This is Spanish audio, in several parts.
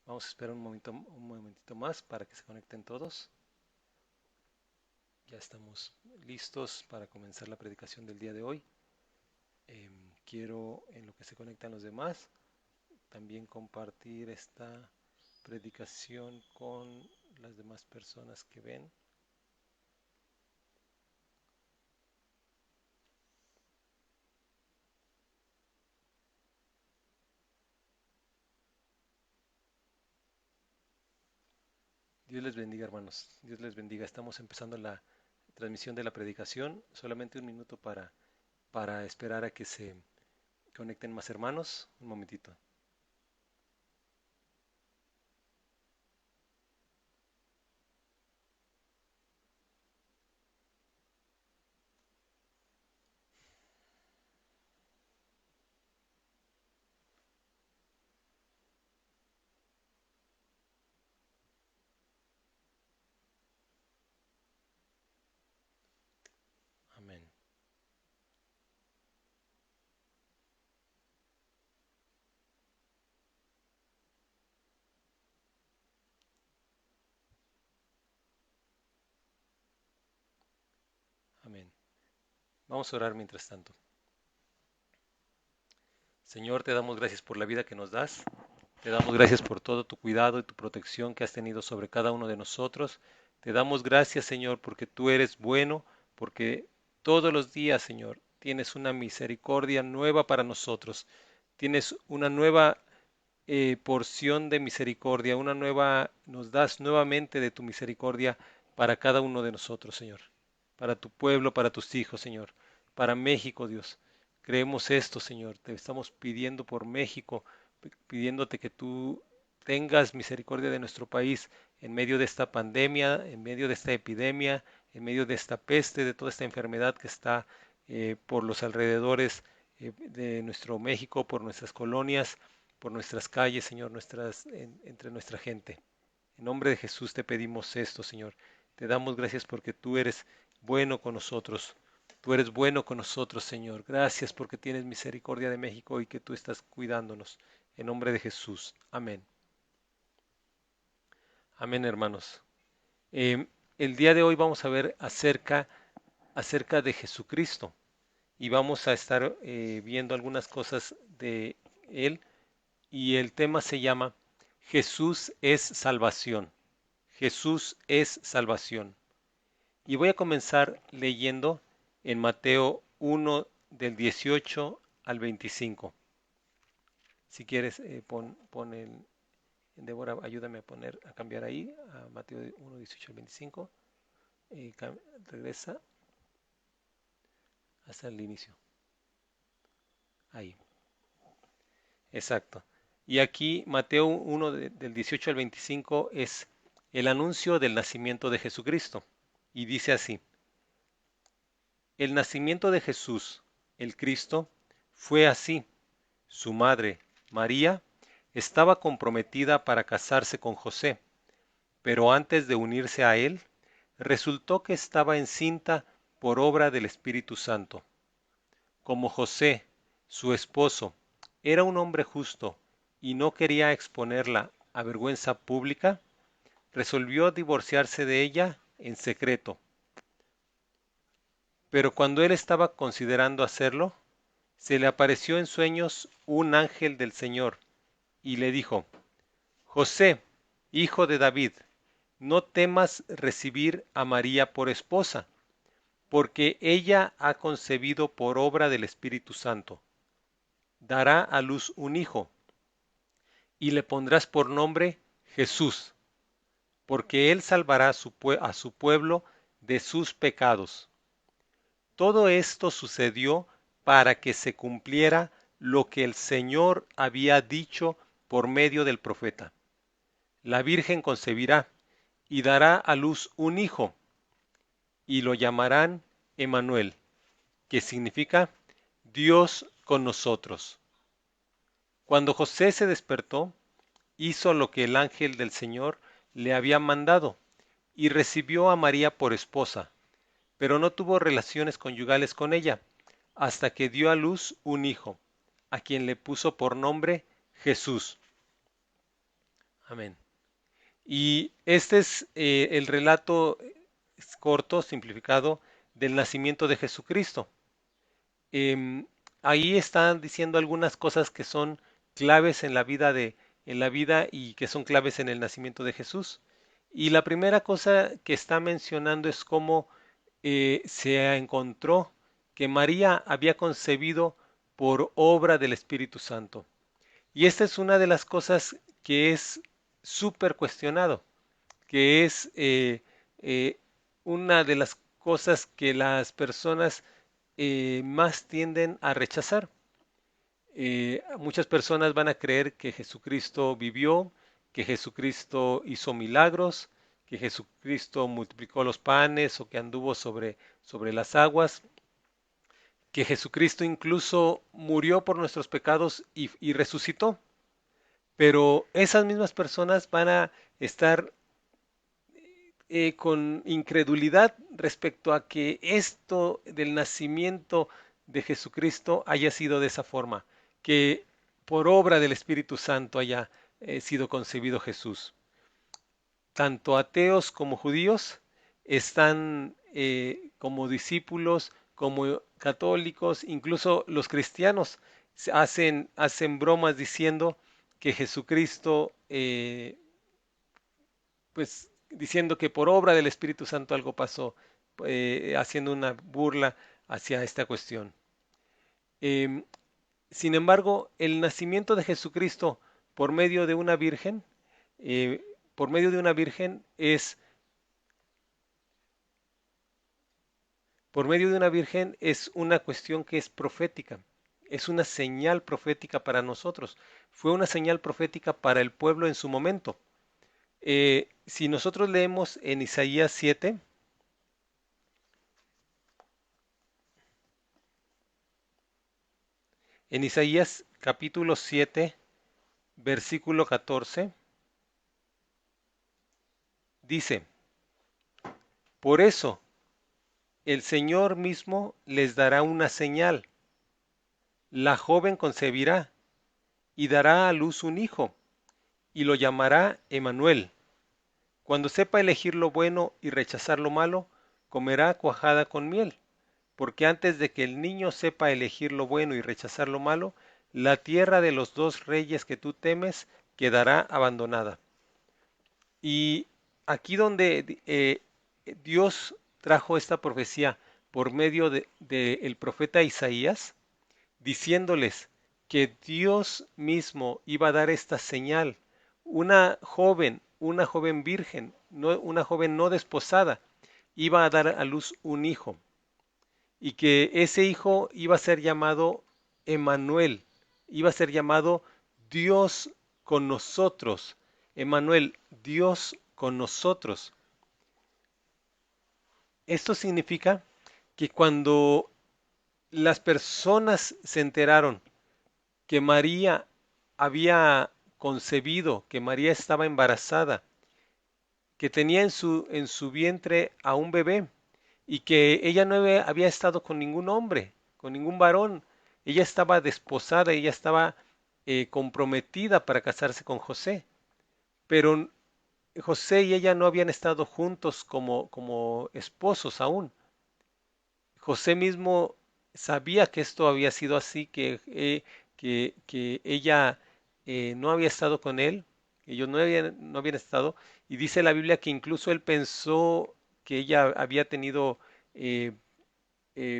Vamos a esperar un momentito más para que se conecten todos. Ya estamos listos para comenzar la predicación del día de hoy. Quiero, en lo que se conectan los demás, también compartir esta predicación con las demás personas que ven. Dios les bendiga, hermanos. Dios les bendiga. Estamos empezando la transmisión de la predicación. Solamente un minuto para esperar a que se conecten más hermanos. Un momentito. Amén. Amén. Vamos a orar mientras tanto. Señor, te damos gracias por la vida que nos das. Te damos gracias por todo tu cuidado y tu protección que has tenido sobre cada uno de nosotros. Te damos gracias, Señor, porque tú eres bueno, porque todos los días, Señor, tienes una misericordia nueva para nosotros. Tienes una nueva porción de misericordia, nos das nuevamente de tu misericordia para cada uno de nosotros, Señor. Para tu pueblo, para tus hijos, Señor. Para México, Dios. Creemos esto, Señor. Te estamos pidiendo por México, pidiéndote que tú tengas misericordia de nuestro país en medio de esta pandemia, en medio de esta epidemia, en medio de esta peste, de toda esta enfermedad que está por los alrededores de nuestro México, por nuestras colonias, por nuestras calles, Señor, entre nuestra gente. En nombre de Jesús te pedimos esto, Señor. Te damos gracias porque tú eres bueno con nosotros. Tú eres bueno con nosotros, Señor. Gracias porque tienes misericordia de México y que tú estás cuidándonos. En nombre de Jesús. Amén. Amén, hermanos. Eh, el día de hoy vamos a ver acerca de Jesucristo y vamos a estar viendo algunas cosas de Él y el tema se llama Jesús es salvación. Jesús es salvación. Y voy a comenzar leyendo en Mateo 1 del 18 al 25. Si quieres, pon Débora, ayúdame a cambiar ahí, a Mateo 1, 18 al 25. Regresa hasta el inicio. Ahí, exacto. Y aquí Mateo 1 del 18 al 25 es el anuncio del nacimiento de Jesucristo. Y dice así, el nacimiento de Jesús, el Cristo, fue así. Su madre, María, estaba comprometida para casarse con José, pero antes de unirse a él, resultó que estaba encinta por obra del Espíritu Santo. Como José, su esposo, era un hombre justo y no quería exponerla a vergüenza pública, resolvió divorciarse de ella en secreto. Pero cuando él estaba considerando hacerlo, se le apareció en sueños un ángel del Señor y le dijo, José, hijo de David, no temas recibir a María por esposa, porque ella ha concebido por obra del Espíritu Santo. Dará a luz un hijo, y le pondrás por nombre Jesús, porque él salvará a su pueblo de sus pecados. Todo esto sucedió para que se cumpliera lo que el Señor había dicho por medio del profeta. La Virgen concebirá y dará a luz un hijo, y lo llamarán Emmanuel, que significa Dios con nosotros. Cuando José se despertó, hizo lo que el ángel del Señor le había mandado, y recibió a María por esposa, pero no tuvo relaciones conyugales con ella, hasta que dio a luz un hijo, a quien le puso por nombre Jesús. Amén. Y este es el relato corto, simplificado, del nacimiento de Jesucristo. Em, Ahí están diciendo algunas cosas que son claves en la vida y que son claves en el nacimiento de Jesús. Y la primera cosa que está mencionando es cómo se encontró que María había concebido por obra del Espíritu Santo. Y esta es una de las cosas que es súper cuestionado, que es una de las cosas que las personas más tienden a rechazar. Muchas personas van a creer que Jesucristo vivió, que Jesucristo hizo milagros, que Jesucristo multiplicó los panes o que anduvo sobre las aguas, que Jesucristo incluso murió por nuestros pecados y resucitó. Pero esas mismas personas van a estar con incredulidad respecto a que esto del nacimiento de Jesucristo haya sido de esa forma, que por obra del Espíritu Santo haya sido concebido Jesús. Tanto ateos como judíos están como discípulos, como católicos, incluso los cristianos hacen bromas diciendo que Jesucristo pues diciendo que por obra del Espíritu Santo algo pasó, haciendo una burla hacia esta cuestión. Em, Sin embargo, el nacimiento de Jesucristo por medio de una virgen, eh, por medio de una virgen por medio de una virgen es una cuestión que es profética, es una señal profética para nosotros, fue una señal profética para el pueblo en su momento. Si nosotros leemos en Isaías 7, en Isaías capítulo 7, versículo 14, dice, por eso el Señor mismo les dará una señal. La joven concebirá y dará a luz un hijo, y lo llamará Emanuel. Cuando sepa elegir lo bueno y rechazar lo malo, comerá cuajada con miel, porque antes de que el niño sepa elegir lo bueno y rechazar lo malo, la tierra de los dos reyes que tú temes quedará abandonada. Y aquí donde Dios trajo esta profecía por medio de el profeta Isaías, diciéndoles que Dios mismo iba a dar esta señal. Una joven virgen, una joven no desposada, iba a dar a luz un hijo. Y que ese hijo iba a ser llamado Emanuel, iba a ser llamado Dios con nosotros. Emanuel, Dios con nosotros. Esto significa que cuando las personas se enteraron que María había concebido, que María estaba embarazada, que tenía en su vientre a un bebé y que ella no había estado con ningún hombre, con ningún varón. Ella estaba desposada, ella estaba comprometida para casarse con José, pero José y ella no habían estado juntos como esposos aún. José mismo sabía que esto había sido así, que ella no había estado con él, ellos no habían estado, y dice la Biblia que incluso él pensó que ella había tenido eh,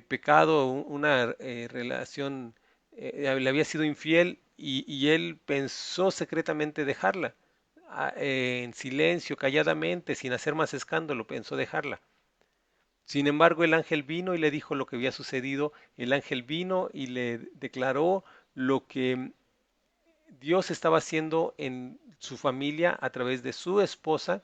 pecado, una relación, le había sido infiel, y él pensó secretamente dejarla, en silencio, calladamente, sin hacer más escándalo, pensó dejarla. Sin embargo, el ángel vino y le dijo lo que había sucedido. El ángel vino y le declaró lo que Dios estaba haciendo en su familia a través de su esposa.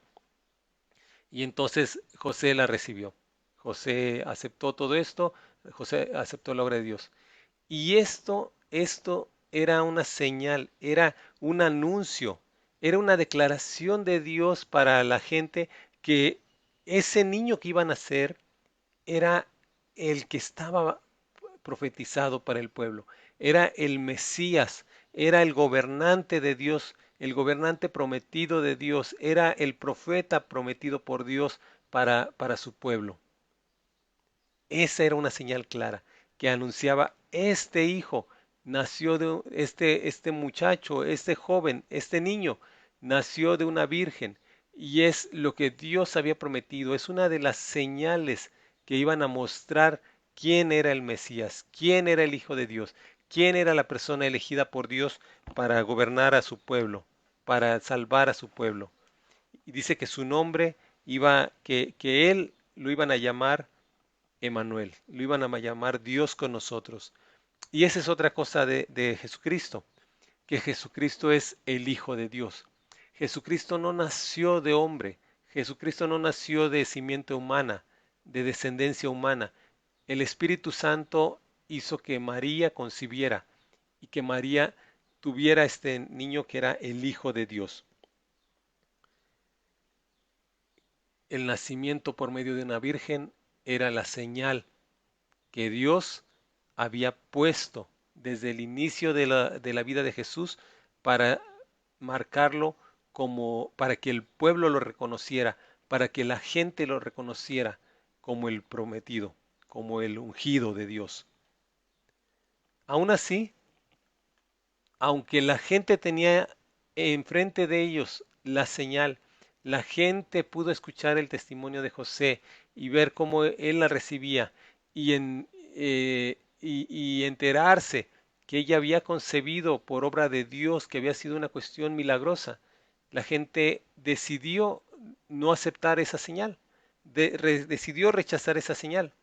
Y entonces José la recibió. José aceptó todo esto. José aceptó la obra de Dios. Y esto era una señal, era un anuncio, era una declaración de Dios para la gente que ese niño que iba a nacer era el que estaba profetizado para el pueblo, era el Mesías, era el gobernante de Dios el gobernante prometido de Dios, era el profeta prometido por Dios para su pueblo. Esa era una señal clara que anunciaba: este hijo nació de este muchacho, este joven, este niño nació de una virgen, y es lo que Dios había prometido. Es una de las señales que iban a mostrar quién era el Mesías, quién era el Hijo de Dios, quién era la persona elegida por Dios para gobernar a su pueblo, para salvar a su pueblo. Y dice que su nombre que él lo iban a llamar Emanuel, lo iban a llamar Dios con nosotros. Y esa es otra cosa de Jesucristo, que Jesucristo es el Hijo de Dios. Jesucristo no nació de hombre, Jesucristo no nació de simiente humana, de descendencia humana. El Espíritu Santo hizo que María concibiera y que María tuviera este niño que era el Hijo de Dios. El nacimiento por medio de una virgen era la señal que Dios había puesto desde el inicio de la vida de Jesús para marcarlo, como para que el pueblo lo reconociera, para que la gente lo reconociera como el prometido, como el ungido de Dios. Aún así, aunque la gente tenía enfrente de ellos la señal, la gente pudo escuchar el testimonio de José y ver cómo él la recibía, y enterarse que ella había concebido por obra de Dios, que había sido una cuestión milagrosa. La gente decidió no aceptar esa señal, decidió rechazar esa señal.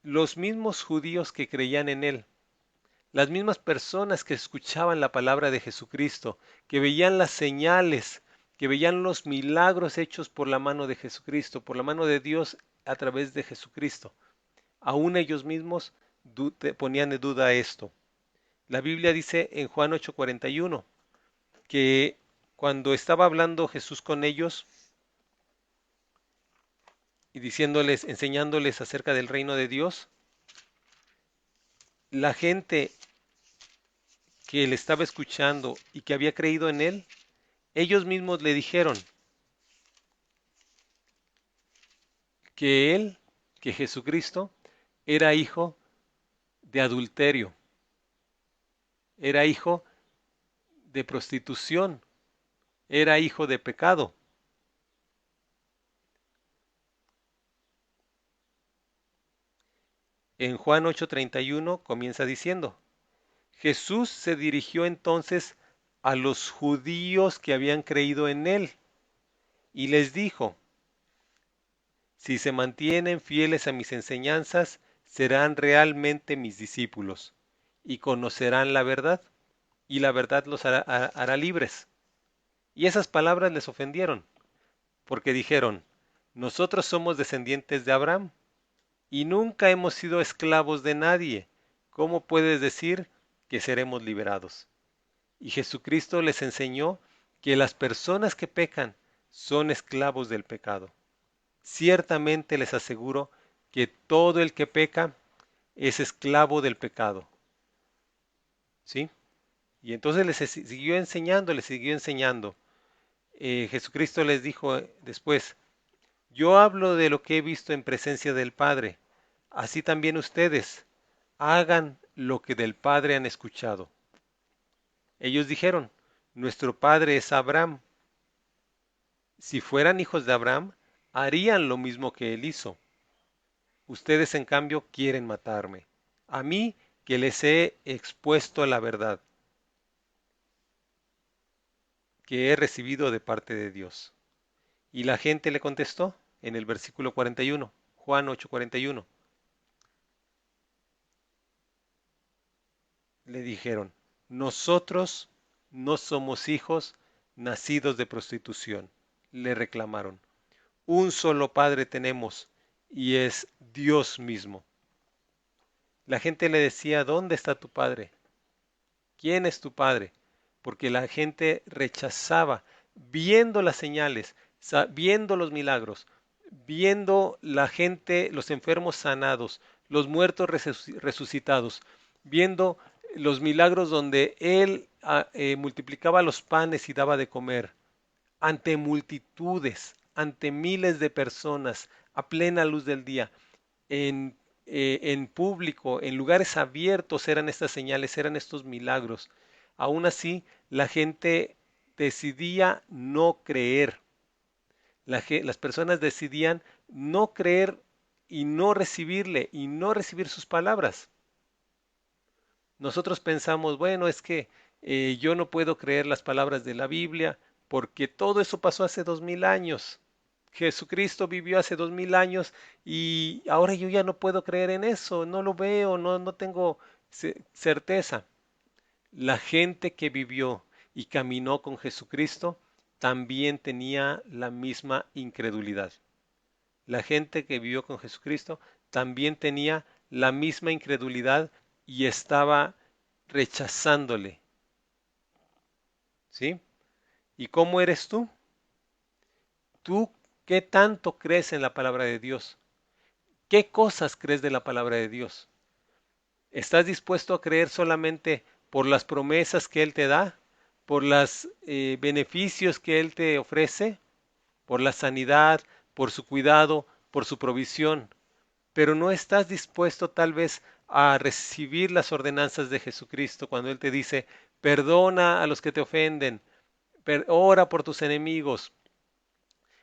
Los mismos judíos que creían en él, las mismas personas que escuchaban la palabra de Jesucristo, que veían las señales, que veían los milagros hechos por la mano de Jesucristo, por la mano de Dios a través de Jesucristo, aún ellos mismos ponían de duda esto. La Biblia dice en Juan 8:41 que cuando estaba hablando Jesús con ellos y diciéndoles, enseñándoles acerca del reino de Dios, la gente que le estaba escuchando y que había creído en él, ellos mismos le dijeron que él, que Jesucristo, era hijo de adulterio, era hijo de prostitución, era hijo de pecado. En Juan 8:31 comienza diciendo: Jesús se dirigió entonces a los judíos que habían creído en él y les dijo: si se mantienen fieles a mis enseñanzas, serán realmente mis discípulos y conocerán la verdad, y la verdad los hará libres. Y esas palabras les ofendieron, porque dijeron: nosotros somos descendientes de Abraham y nunca hemos sido esclavos de nadie. ¿Cómo puedes decir que seremos liberados? Y Jesucristo les enseñó que las personas que pecan son esclavos del pecado. Ciertamente les aseguro que todo el que peca es esclavo del pecado. ¿Sí? Y entonces les siguió enseñando, les siguió enseñando. Jesucristo les dijo después: yo hablo de lo que he visto en presencia del Padre, así también ustedes hagan lo que del Padre han escuchado. Ellos dijeron: nuestro padre es Abraham. Si fueran hijos de Abraham, harían lo mismo que él hizo. Ustedes, en cambio, quieren matarme, a mí que les he expuesto la verdad que he recibido de parte de Dios. Y la gente le contestó en el versículo 41, Juan 8:41. Le dijeron: nosotros no somos hijos nacidos de prostitución. Le reclamaron: un solo Padre tenemos, y es Dios mismo. La gente le decía: ¿dónde está tu Padre? ¿Quién es tu Padre? Porque la gente rechazaba, viendo las señales, viendo los milagros, viendo la gente, los enfermos sanados, los muertos resucitados, viendo los milagros donde Él multiplicaba los panes y daba de comer ante multitudes, ante miles de personas, a plena luz del día, en público, en lugares abiertos eran estas señales, eran estos milagros. Aún así, la gente decidía no creer. Las personas decidían no creer y no recibirle y no recibir sus palabras. Nosotros pensamos, bueno, es que yo no puedo creer las palabras de la Biblia porque todo eso pasó hace 2000 años. Jesucristo vivió hace 2000 años y ahora yo ya no puedo creer en eso, no lo veo, no tengo certeza. La gente que vivió y caminó con Jesucristo también tenía la misma incredulidad. La gente que vivió con Jesucristo también tenía la misma incredulidad y estaba rechazándole. ¿Sí? ¿Y cómo eres tú? ¿Tú qué tanto crees en la palabra de Dios? ¿Qué cosas crees de la palabra de Dios? ¿Estás dispuesto a creer solamente por las promesas que Él te da? ¿Por los beneficios que Él te ofrece? ¿Por la sanidad? ¿Por su cuidado? ¿Por su provisión? Pero no estás dispuesto tal vez a recibir las ordenanzas de Jesucristo cuando Él te dice, perdona a los que te ofenden, ora por tus enemigos,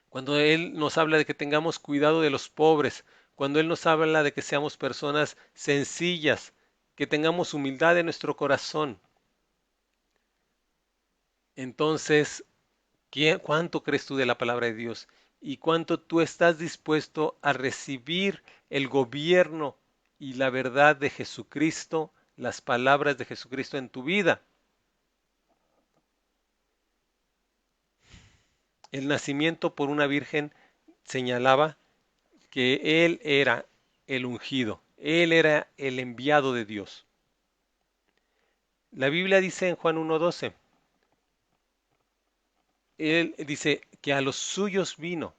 cuando Él nos habla de que tengamos cuidado de los pobres, cuando Él nos habla de que seamos personas sencillas, que tengamos humildad en nuestro corazón. Entonces, ¿cuánto crees tú de la palabra de Dios? ¿Y cuánto tú estás dispuesto a recibir el gobierno y la verdad de Jesucristo, las palabras de Jesucristo en tu vida? El nacimiento por una virgen señalaba que Él era el ungido, Él era el enviado de Dios. La Biblia dice en Juan 1:12, Él dice que a los suyos vino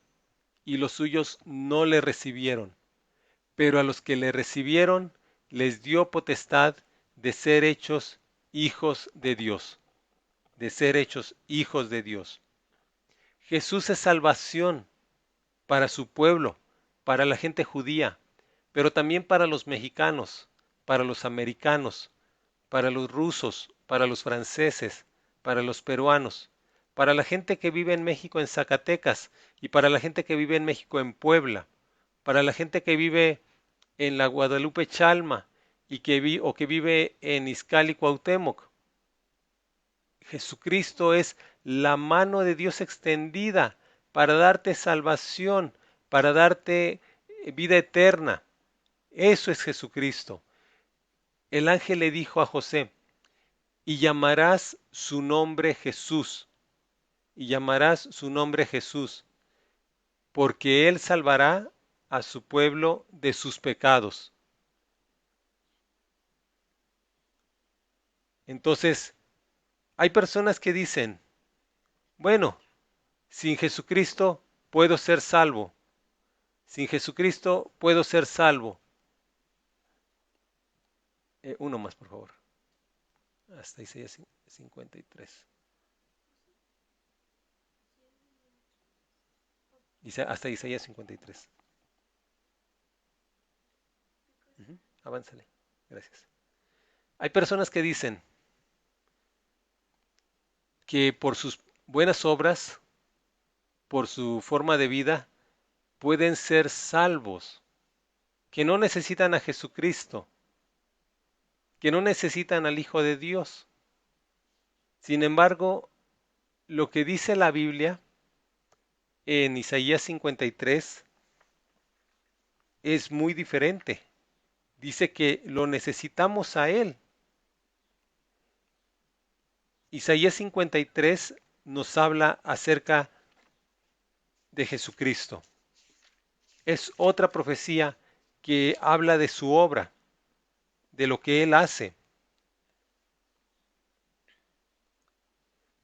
y los suyos no le recibieron, pero a los que le recibieron les dio potestad de ser hechos hijos de Dios, de ser hechos hijos de Dios. Jesús es salvación para su pueblo, para la gente judía, pero también para los mexicanos, para los americanos, para los rusos, para los franceses, para los peruanos, para la gente que vive en México en Zacatecas y para la gente que vive en México en Puebla, para la gente que vive en la Guadalupe Chalma y que vive en Izcalli Cuauhtémoc. Jesucristo es la mano de Dios extendida para darte salvación, para darte vida eterna. Eso es Jesucristo. El ángel le dijo a José, y llamarás su nombre Jesús, y llamarás su nombre Jesús, porque él salvará a su pueblo de sus pecados. Entonces, hay personas que dicen, bueno, sin Jesucristo puedo ser salvo, sin Jesucristo puedo ser salvo. Uno más, por favor, hasta Isaías 53. Hasta Isaías 53. Avánzale, gracias. Hay personas que dicen que por sus buenas obras, por su forma de vida, pueden ser salvos, que no necesitan a Jesucristo, que no necesitan al Hijo de Dios. Sin embargo, lo que dice la Biblia en Isaías 53 es muy diferente. Dice que lo necesitamos a Él. Isaías 53 nos habla acerca de Jesucristo. Es otra profecía que habla de su obra, de lo que Él hace.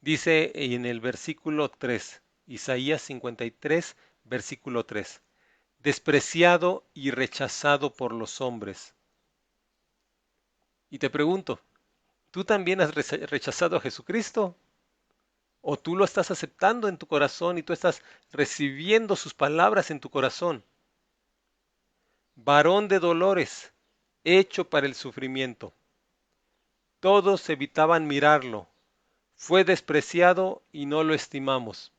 Dice en el versículo 3, Isaías 53, versículo 3, despreciado y rechazado por los hombres. Y te pregunto, ¿Tú también has rechazado a Jesucristo? ¿O tú lo estás aceptando en tu corazón y tú estás recibiendo sus palabras en tu corazón? Varón de dolores, hecho para el sufrimiento. Todos evitaban mirarlo. Fue despreciado y no lo estimamos.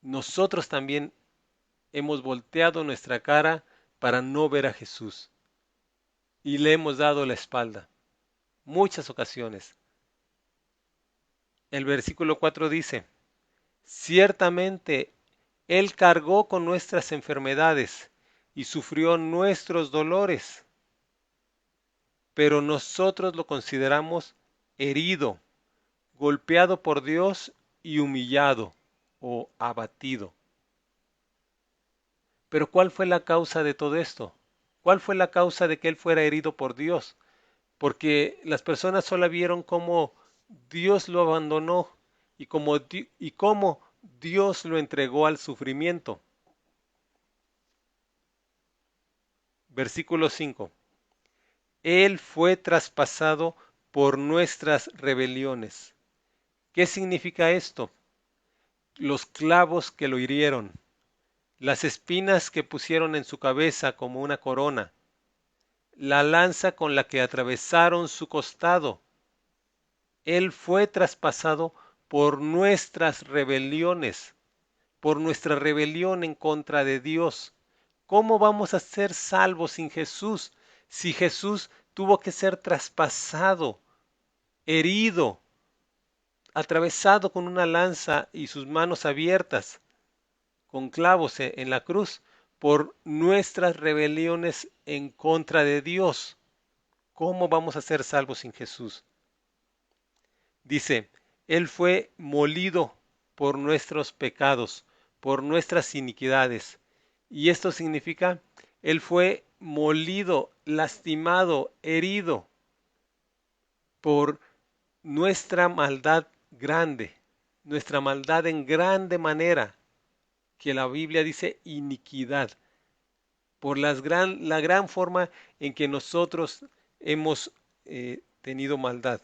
Nosotros también hemos volteado nuestra cara para no ver a Jesús y le hemos dado la espalda. Muchas ocasiones. El versículo 4 dice, ciertamente Él cargó con nuestras enfermedades y sufrió nuestros dolores, pero nosotros lo consideramos herido, golpeado por Dios y humillado o abatido. Pero ¿cuál fue la causa de todo esto? ¿Cuál fue la causa de que Él fuera herido por Dios? Porque las personas solo vieron cómo Dios lo abandonó y cómo Dios lo entregó al sufrimiento. Versículo 5. Él fue traspasado por nuestras rebeliones. ¿Qué significa esto? Los clavos que lo hirieron, las espinas que pusieron en su cabeza como una corona, la lanza con la que atravesaron su costado. Él fue traspasado por nuestras rebeliones, por nuestra rebelión en contra de Dios. ¿Cómo vamos a ser salvos sin Jesús si Jesús tuvo que ser traspasado, herido, atravesado con una lanza y sus manos abiertas, con clavos en la cruz, por nuestras rebeliones en contra de Dios? ¿Cómo vamos a ser salvos sin Jesús? Dice, Él fue molido por nuestros pecados, por nuestras iniquidades. Y esto significa, Él fue molido, lastimado, herido por nuestra maldad grande, nuestra maldad en grande manera, que la Biblia dice iniquidad, por la gran forma en que nosotros hemos tenido maldad.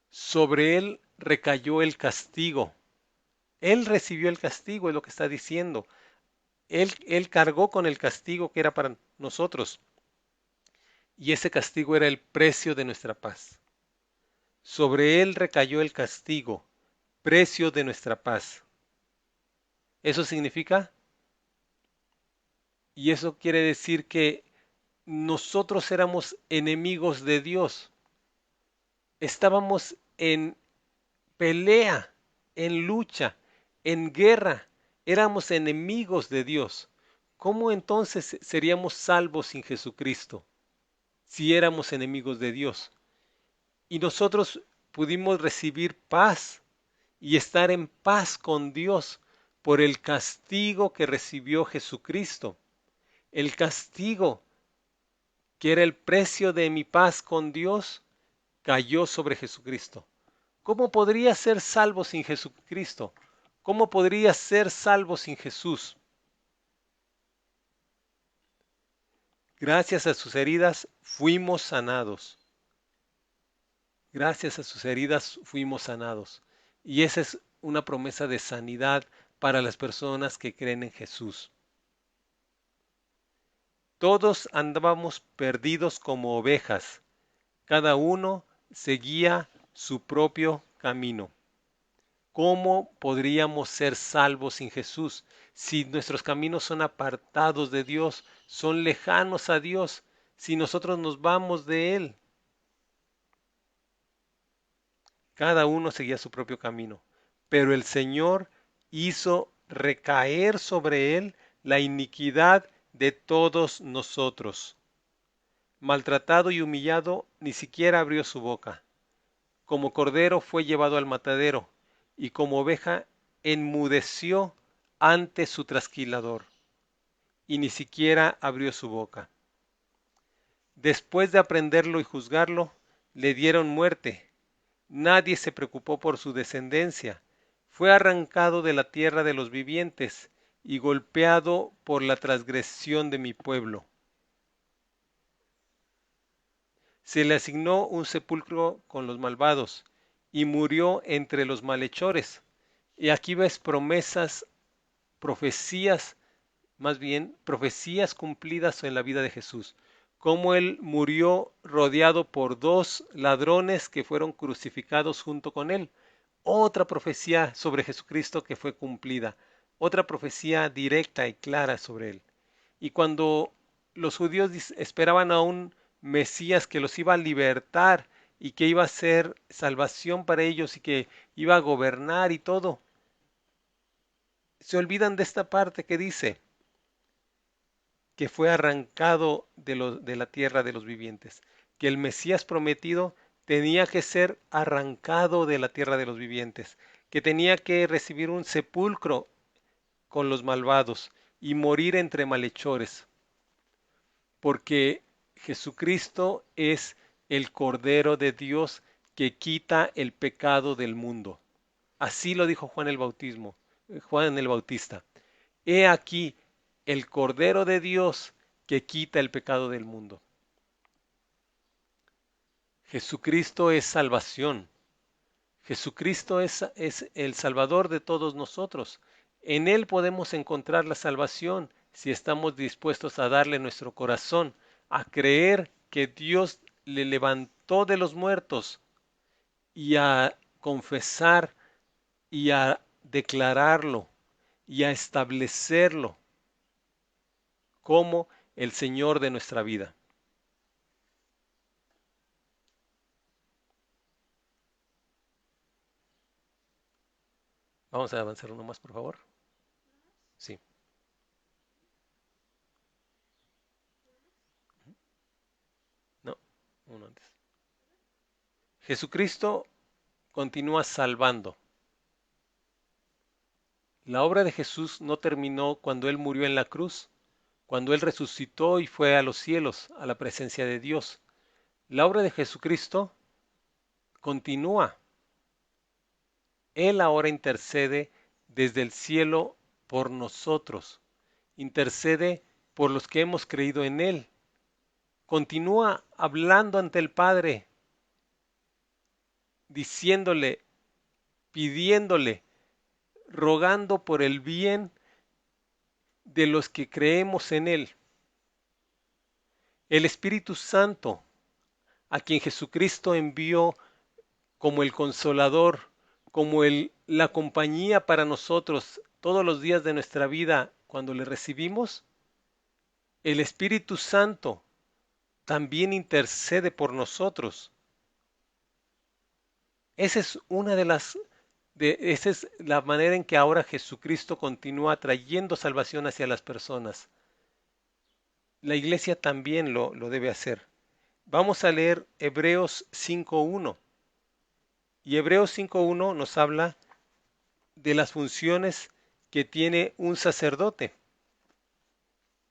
Sobre él recayó el castigo. Él recibió el castigo, es lo que está diciendo. Él cargó con el castigo que era para nosotros. Y ese castigo era el precio de nuestra paz. Sobre él recayó el castigo, precio de nuestra paz. Eso significa, y eso quiere decir que nosotros éramos enemigos de Dios. Estábamos en pelea, en lucha, en guerra. Éramos enemigos de Dios. ¿Cómo entonces seríamos salvos sin Jesucristo si éramos enemigos de Dios? Y nosotros pudimos recibir paz y estar en paz con Dios por el castigo que recibió Jesucristo. El castigo que era el precio de mi paz con Dios cayó sobre Jesucristo. ¿Cómo podría ser salvo sin Jesucristo? ¿Cómo podría ser salvo sin Jesús? Gracias a sus heridas fuimos sanados. Gracias a sus heridas fuimos sanados. Y esa es una promesa de sanidad para las personas que creen en Jesús. Todos andábamos perdidos como ovejas. Cada uno seguía su propio camino. ¿Cómo podríamos ser salvos sin Jesús si nuestros caminos son apartados de Dios, son lejanos a Dios, si nosotros nos vamos de Él? Cada uno seguía su propio camino, pero el Señor hizo recaer sobre Él la iniquidad de todos nosotros. Maltratado y humillado, ni siquiera abrió su boca. Como cordero fue llevado al matadero, y como oveja enmudeció ante su trasquilador, y ni siquiera abrió su boca. Después de aprenderlo y juzgarlo, le dieron muerte. Nadie se preocupó por su descendencia. Fue arrancado de la tierra de los vivientes y golpeado por la transgresión de mi pueblo. se le asignó un sepulcro con los malvados y murió entre los malhechores. Y aquí ves promesas, profecías, más bien profecías cumplidas en la vida de Jesús. Cómo él murió rodeado por dos ladrones que fueron crucificados junto con él. Otra profecía sobre Jesucristo que fue cumplida. Otra profecía directa y clara sobre él. Y cuando los judíos esperaban a un Mesías que los iba a libertar y que iba a ser salvación para ellos y que iba a gobernar y todo, se olvidan de esta parte que dice que fue arrancado de la tierra de los vivientes, que el Mesías prometido tenía que ser arrancado de la tierra de los vivientes, que tenía que recibir un sepulcro con los malvados y morir entre malhechores, porque Jesucristo es el Cordero de Dios que quita el pecado del mundo. Así lo dijo Juan el Bautista. He aquí el Cordero de Dios que quita el pecado del mundo. Jesucristo es salvación. Jesucristo es el Salvador de todos nosotros. En Él podemos encontrar la salvación si estamos dispuestos a darle nuestro corazón, a creer que Dios le levantó de los muertos y a confesar y a declararlo y a establecerlo como el Señor de nuestra vida. Vamos a avanzar uno más, por favor. Sí. No, uno antes. Jesucristo continúa salvando. La obra de Jesús no terminó cuando Él murió en la cruz, cuando Él resucitó y fue a los cielos, a la presencia de Dios. La obra de Jesucristo continúa. Él ahora intercede desde el cielo por nosotros. Intercede por los que hemos creído en Él. Continúa hablando ante el Padre, diciéndole, pidiéndole, rogando por el bien de los que creemos en Él. El Espíritu Santo, a quien Jesucristo envió como el consolador, como la compañía para nosotros todos los días de nuestra vida cuando le recibimos, el Espíritu Santo también intercede por nosotros. Esa es esa es la manera en que ahora Jesucristo continúa trayendo salvación hacia las personas. La iglesia también lo debe hacer. Vamos a leer Hebreos 5.1. Y Hebreos 5.1 nos habla de las funciones que tiene un sacerdote.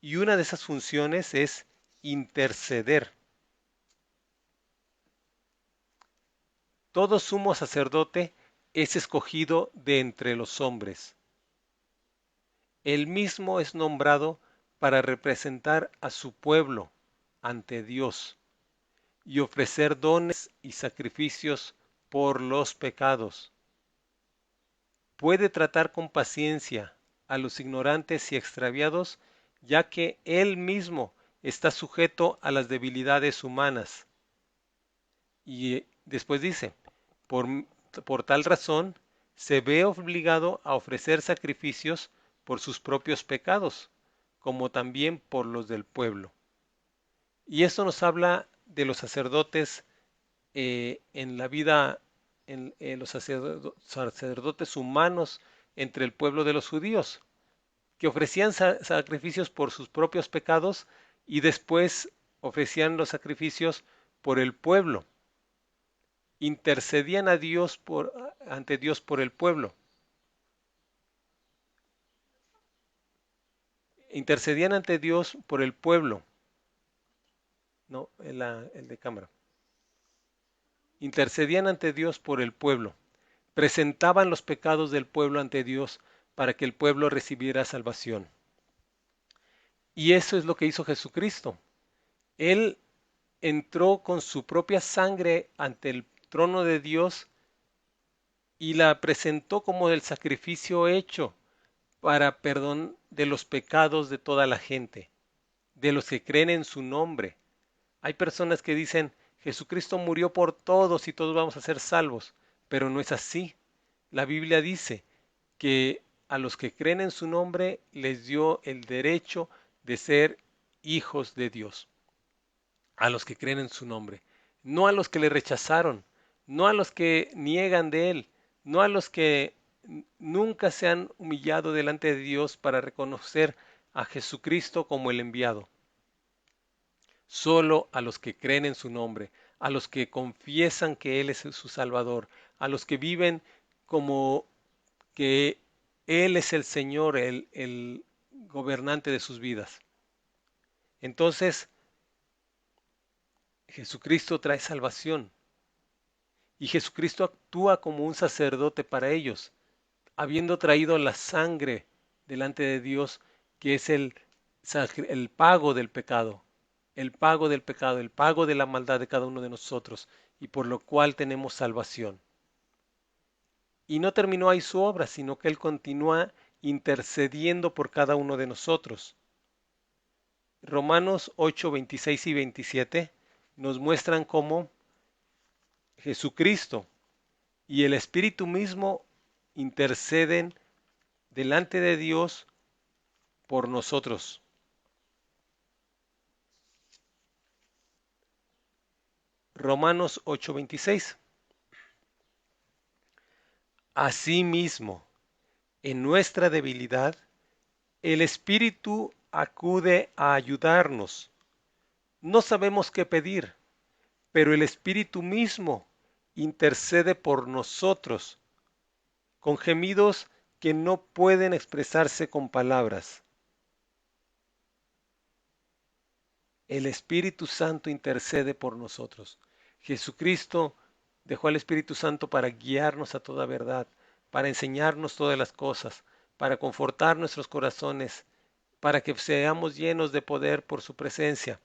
Y una de esas funciones es interceder. Todo sumo sacerdote es escogido de entre los hombres. Él mismo es nombrado para representar a su pueblo ante Dios y ofrecer dones y sacrificios por los pecados. Puede tratar con paciencia a los ignorantes y extraviados, ya que Él mismo está sujeto a las debilidades humanas. Y después dice, por, por tal razón, se ve obligado a ofrecer sacrificios por sus propios pecados, como también por los del pueblo. Y esto nos habla de los sacerdotes en la vida, en los sacerdotes humanos entre el pueblo de los judíos, que ofrecían sacrificios por sus propios pecados y después ofrecían los sacrificios por el pueblo. Intercedían a Dios ante Dios por el pueblo. Intercedían ante Dios por el pueblo. No, el de cámara. Intercedían ante Dios por el pueblo. Presentaban los pecados del pueblo ante Dios para que el pueblo recibiera salvación. Y eso es lo que hizo Jesucristo. Él entró con su propia sangre ante el trono de Dios y la presentó como el sacrificio hecho para perdón de los pecados de toda la gente, de los que creen en su nombre. Hay personas que dicen, Jesucristo murió por todos y todos vamos a ser salvos, pero no es así. La Biblia dice que a los que creen en su nombre les dio el derecho de ser hijos de Dios, a los que creen en su nombre, no a los que le rechazaron, no a los que niegan de él, no a los que nunca se han humillado delante de Dios para reconocer a Jesucristo como el enviado. Solo a los que creen en su nombre, a los que confiesan que Él es su Salvador, a los que viven como que Él es el Señor, el gobernante de sus vidas. Entonces, Jesucristo trae salvación y Jesucristo actúa como un sacerdote para ellos, habiendo traído la sangre delante de Dios, que es el pago del pecado, el pago del pecado, el pago de la maldad de cada uno de nosotros, y por lo cual tenemos salvación. Y no terminó ahí su obra, sino que Él continúa intercediendo por cada uno de nosotros. Romanos 8, 26 y 27 nos muestran cómo Jesucristo y el Espíritu mismo interceden delante de Dios por nosotros. Romanos 8:26. Asimismo, en nuestra debilidad, el Espíritu acude a ayudarnos. No sabemos qué pedir, pero el Espíritu mismo intercede por nosotros con gemidos que no pueden expresarse con palabras. El Espíritu Santo intercede por nosotros. Jesucristo dejó al Espíritu Santo para guiarnos a toda verdad, para enseñarnos todas las cosas, para confortar nuestros corazones, para que seamos llenos de poder por su presencia.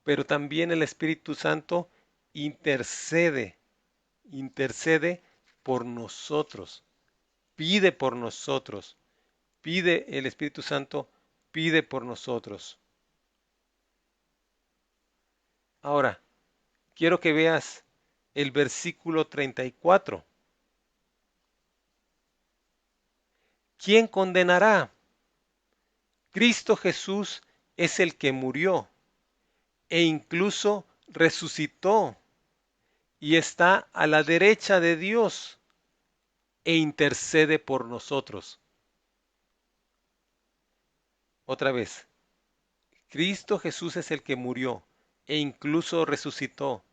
Pero también el Espíritu Santo intercede, intercede por nosotros, pide por nosotros, pide el Espíritu Santo, pide por nosotros. Ahora, quiero que veas el versículo 34. ¿Quién condenará? Cristo Jesús es el que murió e incluso resucitó y está a la derecha de Dios e intercede por nosotros. Otra vez, Cristo Jesús es el que murió e incluso resucitó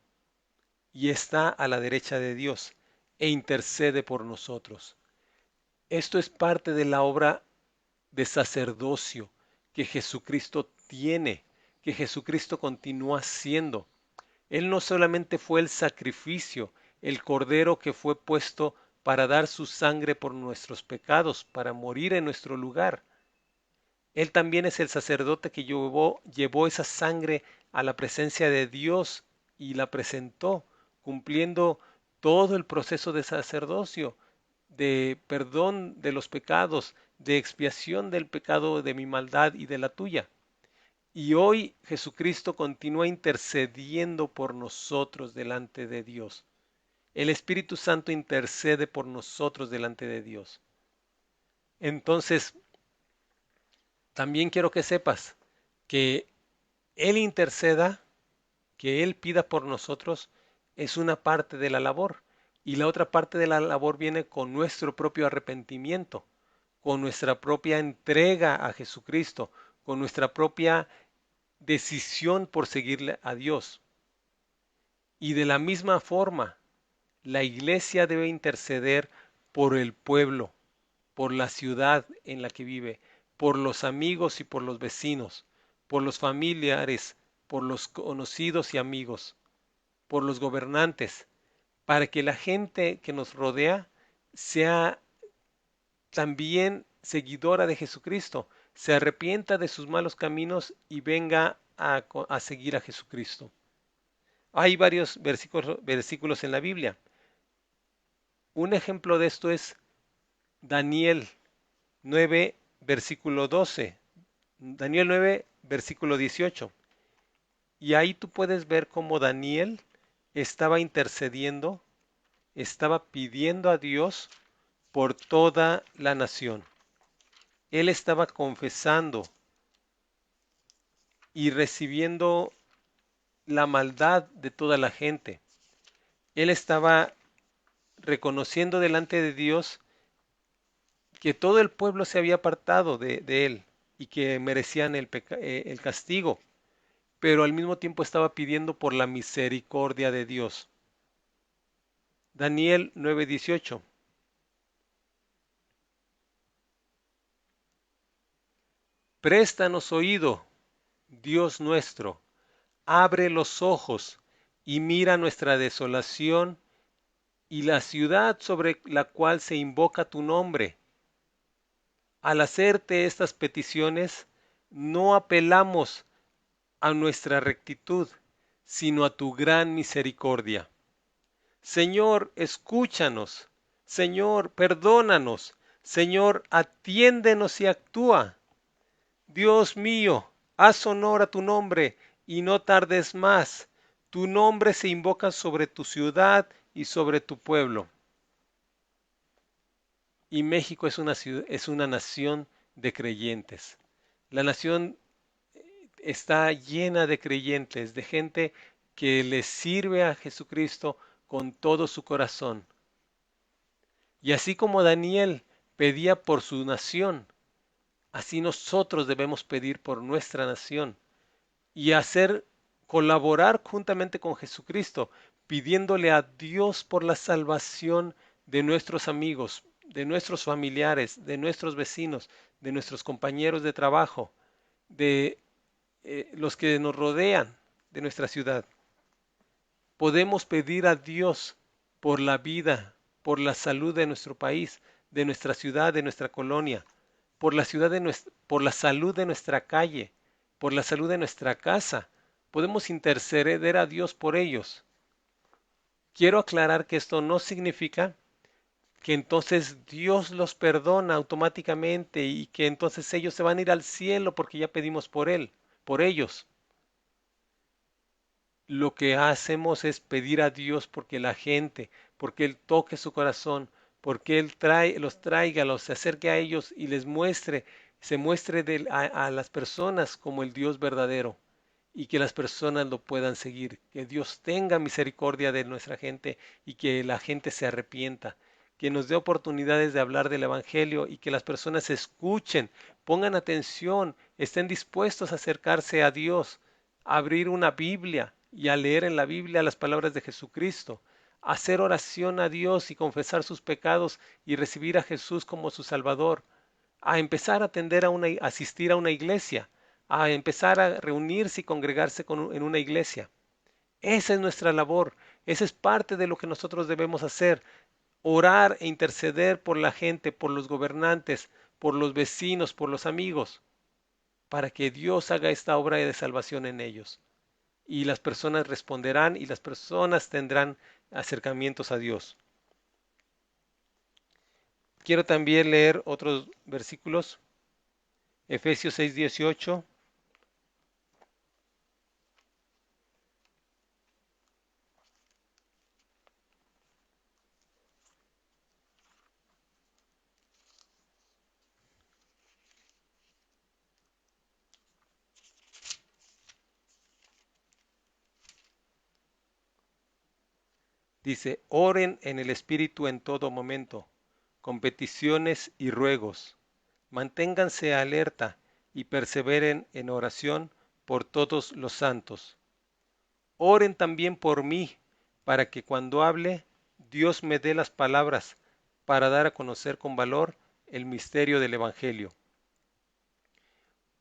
y está a la derecha de Dios e intercede por nosotros. Esto es parte de la obra de sacerdocio que Jesucristo tiene, que Jesucristo continúa siendo. Él no solamente fue el sacrificio, el cordero que fue puesto para dar su sangre por nuestros pecados, para morir en nuestro lugar. Él también es el sacerdote que llevó esa sangre a la presencia de Dios y la presentó, cumpliendo todo el proceso de sacerdocio, de perdón de los pecados, de expiación del pecado de mi maldad y de la tuya. Y hoy Jesucristo continúa intercediendo por nosotros delante de Dios. El Espíritu Santo intercede por nosotros delante de Dios. Entonces, también quiero que sepas que Él interceda, que Él pida por nosotros, es una parte de la labor. Y la otra parte de la labor viene con nuestro propio arrepentimiento, con nuestra propia entrega a Jesucristo, con nuestra propia decisión por seguirle a Dios. Y de la misma forma, la iglesia debe interceder por el pueblo, por la ciudad en la que vive, por los amigos y por los vecinos, por los familiares, por los conocidos y amigos, por los gobernantes, para que la gente que nos rodea sea también seguidora de Jesucristo, se arrepienta de sus malos caminos y venga a seguir a Jesucristo. Hay varios versículos en la Biblia. Un ejemplo de esto es Daniel 9, versículo 12. Daniel 9, versículo 18. Y ahí tú puedes ver cómo Daniel estaba intercediendo, estaba pidiendo a Dios por toda la nación. Él estaba confesando y recibiendo la maldad de toda la gente. Él estaba reconociendo delante de Dios que todo el pueblo se había apartado de él y que merecían el castigo, pero al mismo tiempo estaba pidiendo por la misericordia de Dios. Daniel 9:18. Préstanos oído, Dios nuestro, abre los ojos y mira nuestra desolación y la ciudad sobre la cual se invoca tu nombre. Al hacerte estas peticiones, no apelamos a nuestra rectitud, sino a tu gran misericordia. Señor, escúchanos. Señor, perdónanos. Señor, atiéndenos y actúa. Dios mío, haz honor a tu nombre y no tardes más. Tu nombre se invoca sobre tu ciudad y sobre tu pueblo. Y México es una nación de creyentes. La nación está llena de creyentes, de gente que le sirve a Jesucristo con todo su corazón. Y así como Daniel pedía por su nación, así nosotros debemos pedir por nuestra nación y hacer colaborar juntamente con Jesucristo, pidiéndole a Dios por la salvación de nuestros amigos, de nuestros familiares, de nuestros vecinos, de nuestros compañeros de trabajo, de los que nos rodean, de nuestra ciudad. Podemos pedir a Dios por la vida, por la salud de nuestro país, de nuestra ciudad, de nuestra colonia, por la por la salud de nuestra calle, por la salud de nuestra casa. Podemos interceder a Dios por ellos. Quiero aclarar que esto no significa que entonces Dios los perdona automáticamente y que entonces ellos se van a ir al cielo porque ya pedimos por ellos. Lo que hacemos es pedir a Dios porque la gente, porque Él toque su corazón, porque Él los traiga, los acerque a ellos y les muestre, se muestre a las personas como el Dios verdadero y que las personas lo puedan seguir, que Dios tenga misericordia de nuestra gente y que la gente se arrepienta, que nos dé oportunidades de hablar del Evangelio y que las personas escuchen, pongan atención, estén dispuestos a acercarse a Dios, a abrir una Biblia y a leer en la Biblia las palabras de Jesucristo, a hacer oración a Dios y confesar sus pecados y recibir a Jesús como su Salvador, a empezar a asistir a una iglesia, a empezar a reunirse y congregarse en una iglesia. Esa es nuestra labor, esa es parte de lo que nosotros debemos hacer, orar e interceder por la gente, por los gobernantes, por los vecinos, por los amigos, para que Dios haga esta obra de salvación en ellos. Y las personas responderán y las personas tendrán acercamientos a Dios. Quiero también leer otros versículos. Efesios 6:18. Dice, oren en el Espíritu en todo momento, con peticiones y ruegos. Manténganse alerta y perseveren en oración por todos los santos. Oren también por mí, para que cuando hable, Dios me dé las palabras para dar a conocer con valor el misterio del Evangelio,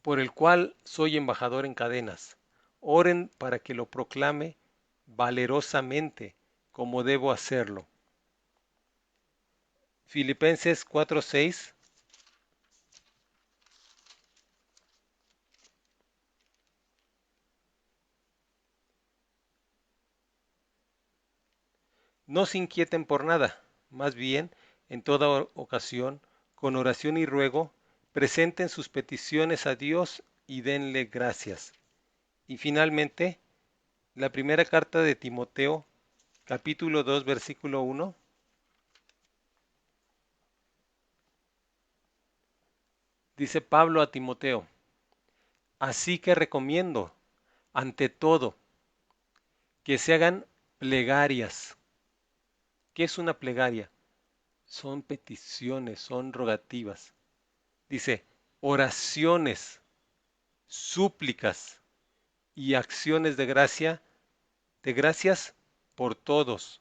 por el cual soy embajador en cadenas. Oren para que lo proclame valerosamente, como debo hacerlo. Filipenses 4:6. No se inquieten por nada, más bien, en toda ocasión, con oración y ruego, presenten sus peticiones a Dios y denle gracias. Y finalmente, la primera carta de Timoteo, capítulo 2, versículo 1, dice Pablo a Timoteo: así que recomiendo, ante todo, que se hagan plegarias. ¿Qué es una plegaria? Son peticiones, son rogativas. Dice, oraciones, súplicas y acciones de gracias por todos.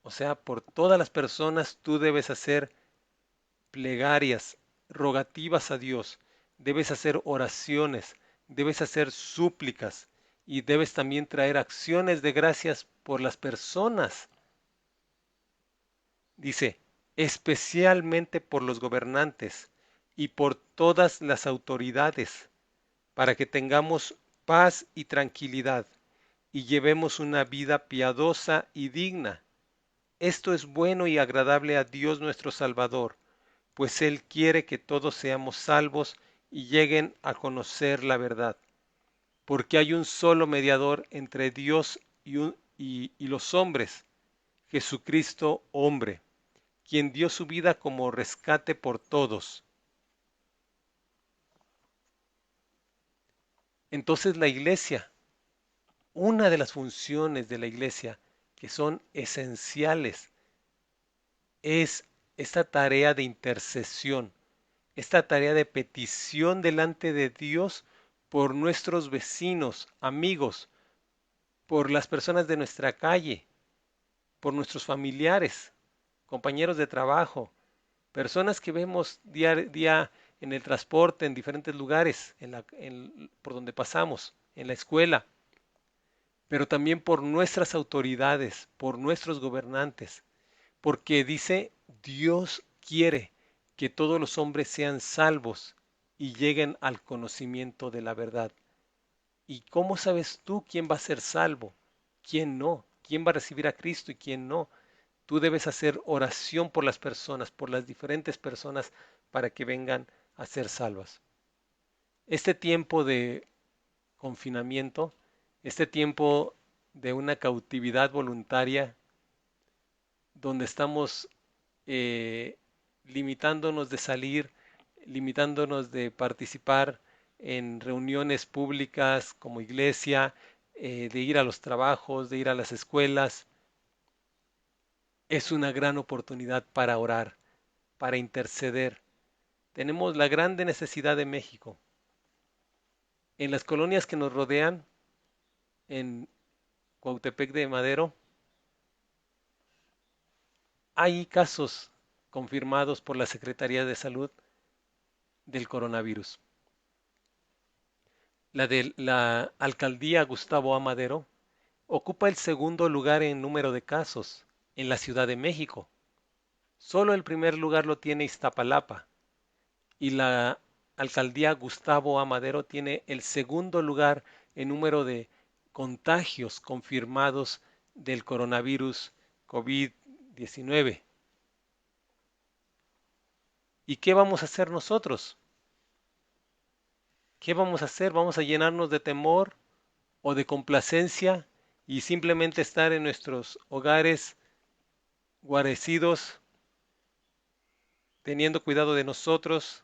O sea, por todas las personas tú debes hacer plegarias, rogativas a Dios, debes hacer oraciones, debes hacer súplicas y debes también traer acciones de gracias por las personas. Dice, especialmente por los gobernantes y por todas las autoridades, para que tengamos paz y tranquilidad y llevemos una vida piadosa y digna. Esto es bueno y agradable a Dios nuestro Salvador, pues Él quiere que todos seamos salvos y lleguen a conocer la verdad. Porque hay un solo mediador entre Dios y los hombres, Jesucristo hombre, quien dio su vida como rescate por todos. Entonces la iglesia, una de las funciones de la iglesia que son esenciales, es esta tarea de intercesión, esta tarea de petición delante de Dios por nuestros vecinos, amigos, por las personas de nuestra calle, por nuestros familiares, compañeros de trabajo, personas que vemos día a día en el transporte, en diferentes lugares, por donde pasamos, en la escuela, pero también por nuestras autoridades, por nuestros gobernantes, porque dice, Dios quiere que todos los hombres sean salvos y lleguen al conocimiento de la verdad. ¿Y cómo sabes tú quién va a ser salvo? ¿Quién no? ¿Quién va a recibir a Cristo y quién no? Tú debes hacer oración por las personas, por las diferentes personas, para que vengan a ser salvas. Este tiempo de confinamiento, este tiempo de una cautividad voluntaria, donde estamos eh, limitándonos de salir, limitándonos de participar en reuniones públicas como iglesia, de ir a los trabajos, de ir a las escuelas, es una gran oportunidad para orar, para interceder. Tenemos la grande necesidad de México. En las colonias que nos rodean, en Cuautepec de Madero, hay casos confirmados por la Secretaría de Salud del coronavirus. La de la alcaldía Gustavo A. Madero ocupa el segundo lugar en número de casos en la Ciudad de México. Solo el primer lugar lo tiene Iztapalapa y la alcaldía Gustavo A. Madero tiene el segundo lugar en número de contagios confirmados del coronavirus COVID-19. ¿Y qué vamos a hacer nosotros? ¿Qué vamos a hacer? ¿Vamos a llenarnos de temor o de complacencia y simplemente estar en nuestros hogares guarecidos, teniendo cuidado de nosotros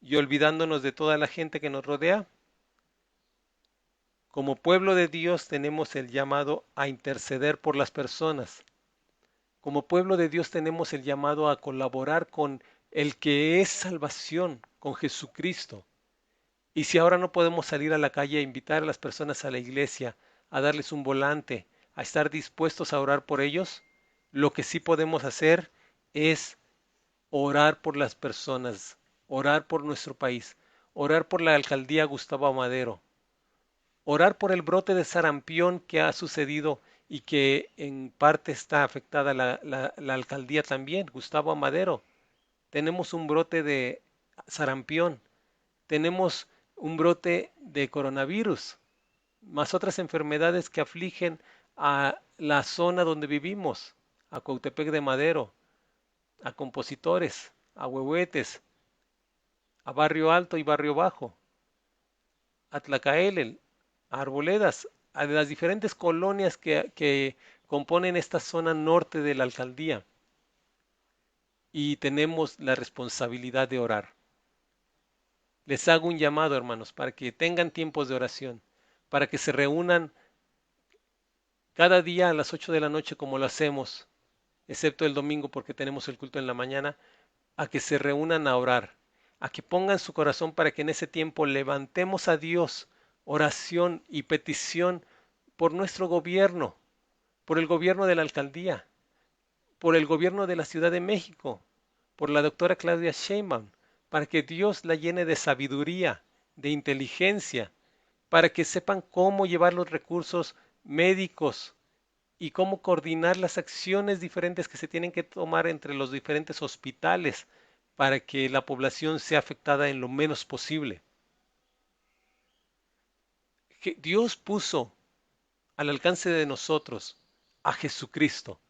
y olvidándonos de toda la gente que nos rodea? Como pueblo de Dios tenemos el llamado a interceder por las personas. Como pueblo de Dios tenemos el llamado a colaborar con el que es salvación, con Jesucristo. Y si ahora no podemos salir a la calle a invitar a las personas a la iglesia, a darles un volante, a estar dispuestos a orar por ellos, lo que sí podemos hacer es orar por las personas, orar por nuestro país, orar por la alcaldía Gustavo Amadero, orar por el brote de sarampión que ha sucedido y que en parte está afectada la alcaldía también, Gustavo Amadero. Tenemos un brote de sarampión, tenemos un brote de coronavirus, más otras enfermedades que afligen a la zona donde vivimos, a Cuautepec de Madero, a Compositores, a Huehuetes, a Barrio Alto y Barrio Bajo, a Tlacaelel, a Arboledas, a las diferentes colonias que componen esta zona norte de la alcaldía. Y tenemos la responsabilidad de orar. Les hago un llamado, hermanos, para que tengan tiempos de oración, para que se reúnan cada día a las 8 de la noche como lo hacemos, excepto el domingo porque tenemos el culto en la mañana, a que se reúnan a orar, a que pongan su corazón para que en ese tiempo levantemos a Dios oración y petición por nuestro gobierno, por el gobierno de la alcaldía, por el gobierno de la Ciudad de México, por la doctora Claudia Sheinbaum, para que Dios la llene de sabiduría, de inteligencia, para que sepan cómo llevar los recursos médicos y cómo coordinar las acciones diferentes que se tienen que tomar entre los diferentes hospitales para que la población sea afectada en lo menos posible. Dios puso al alcance de nosotros a Jesucristo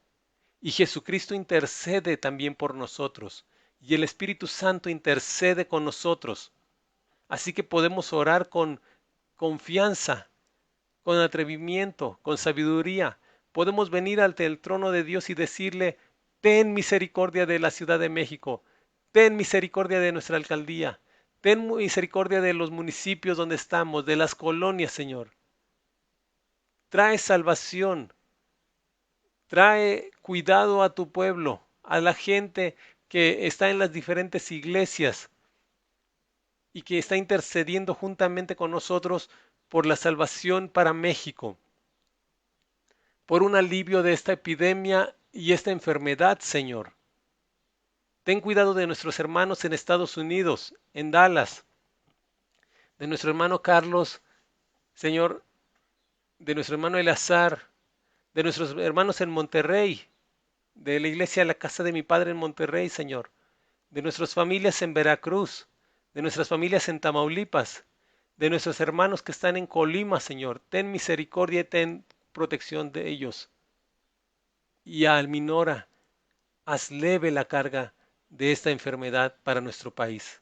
y Jesucristo intercede también por nosotros y el Espíritu Santo intercede con nosotros. Así que podemos orar con confianza, con atrevimiento, con sabiduría. Podemos venir ante el trono de Dios y decirle, ten misericordia de la Ciudad de México, ten misericordia de nuestra alcaldía, ten misericordia de los municipios donde estamos, de las colonias, Señor. Trae salvación, trae cuidado a tu pueblo, a la gente que está en las diferentes iglesias y que está intercediendo juntamente con nosotros por la salvación para México, por un alivio de esta epidemia y esta enfermedad, Señor. Ten cuidado de nuestros hermanos en Estados Unidos, en Dallas, de nuestro hermano Carlos, Señor, de nuestro hermano Eleazar, de nuestros hermanos en Monterrey, de la iglesia de la casa de mi padre en Monterrey, Señor, de nuestras familias en Veracruz, de nuestras familias en Tamaulipas, de nuestros hermanos que están en Colima, Señor. Ten misericordia y ten protección de ellos. Y al Minora, haz leve la carga de esta enfermedad para nuestro país.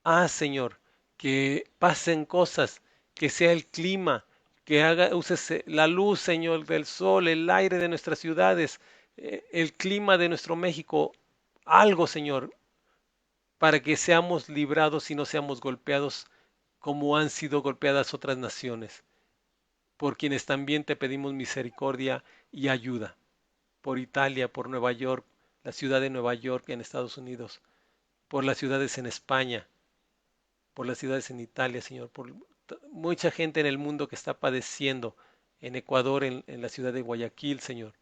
Haz, Señor, que pasen cosas, que sea el clima, que uses la luz, Señor, del sol, el aire de nuestras ciudades, el clima de nuestro México, algo, Señor, para que seamos librados y no seamos golpeados como han sido golpeadas otras naciones, por quienes también te pedimos misericordia y ayuda, por Italia, por Nueva York, la ciudad de Nueva York en Estados Unidos, por las ciudades en España, por las ciudades en Italia, Señor, por mucha gente en el mundo que está padeciendo, en Ecuador, en la ciudad de Guayaquil, Señor,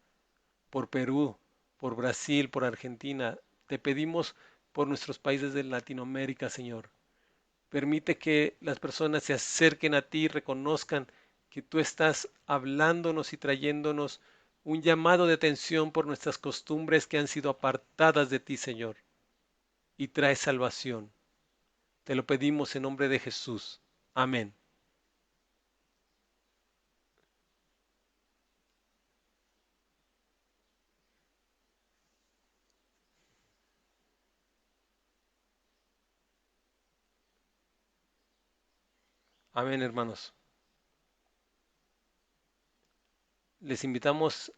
por Perú, por Brasil, por Argentina. Te pedimos por nuestros países de Latinoamérica, Señor. Permite que las personas se acerquen a ti y reconozcan que tú estás hablándonos y trayéndonos un llamado de atención por nuestras costumbres que han sido apartadas de ti, Señor, y trae salvación. Te lo pedimos en nombre de Jesús. Amén. Amén, hermanos. Les invitamos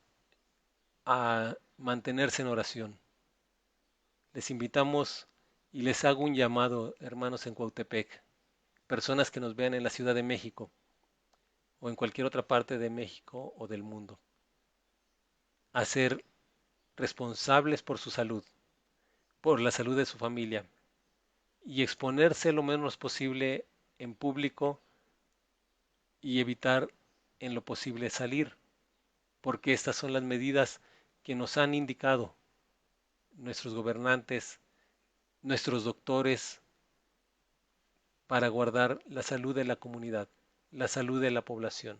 a mantenerse en oración. Les invitamos y les hago un llamado, hermanos en Cuautepec, personas que nos vean en la Ciudad de México o en cualquier otra parte de México o del mundo, a ser responsables por su salud, por la salud de su familia y exponerse lo menos posible en público y evitar en lo posible salir, porque estas son las medidas que nos han indicado nuestros gobernantes, nuestros doctores, para guardar la salud de la comunidad, la salud de la población.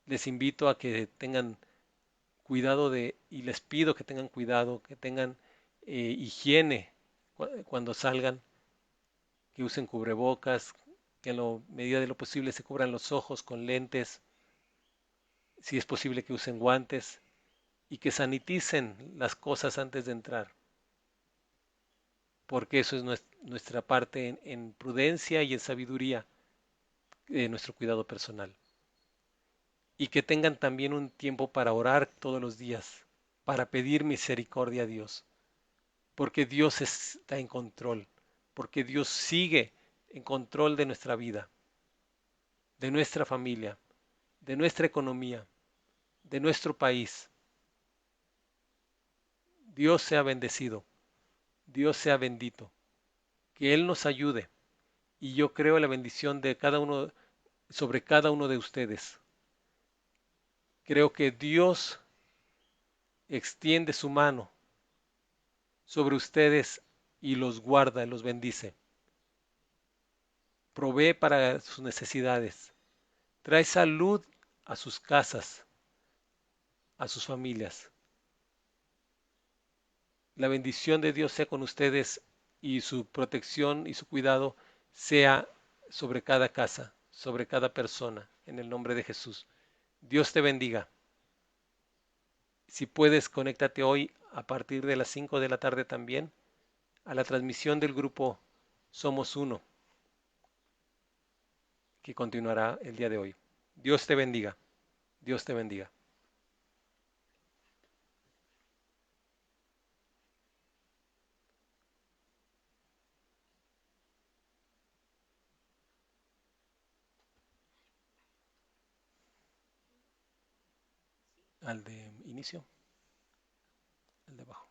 Les invito a que tengan cuidado y les pido que tengan cuidado, que tengan higiene cuando salgan, que usen cubrebocas, que en la medida de lo posible se cubran los ojos con lentes, Si es posible que usen guantes y que saniticen las cosas antes de entrar, porque eso es nuestra parte en prudencia y en sabiduría de nuestro cuidado personal. Y que tengan también un tiempo para orar todos los días, para pedir misericordia a Dios, porque Dios está en control, porque Dios sigue en control de nuestra vida, de nuestra familia, de nuestra economía, de nuestro país. Dios sea bendecido, Dios sea bendito, que Él nos ayude. Y yo creo en la bendición de cada uno, sobre cada uno de ustedes. Creo que Dios extiende su mano sobre ustedes y los guarda, los bendice. Provee para sus necesidades. Trae salud a sus casas, a sus familias. La bendición de Dios sea con ustedes y su protección y su cuidado sea sobre cada casa, sobre cada persona, en el nombre de Jesús. Dios te bendiga. Si puedes, conéctate hoy a partir de las 5 de la tarde también a la transmisión del grupo Somos Uno, que continuará el día de hoy. Dios te bendiga. Dios te bendiga. Al de inicio, al de abajo.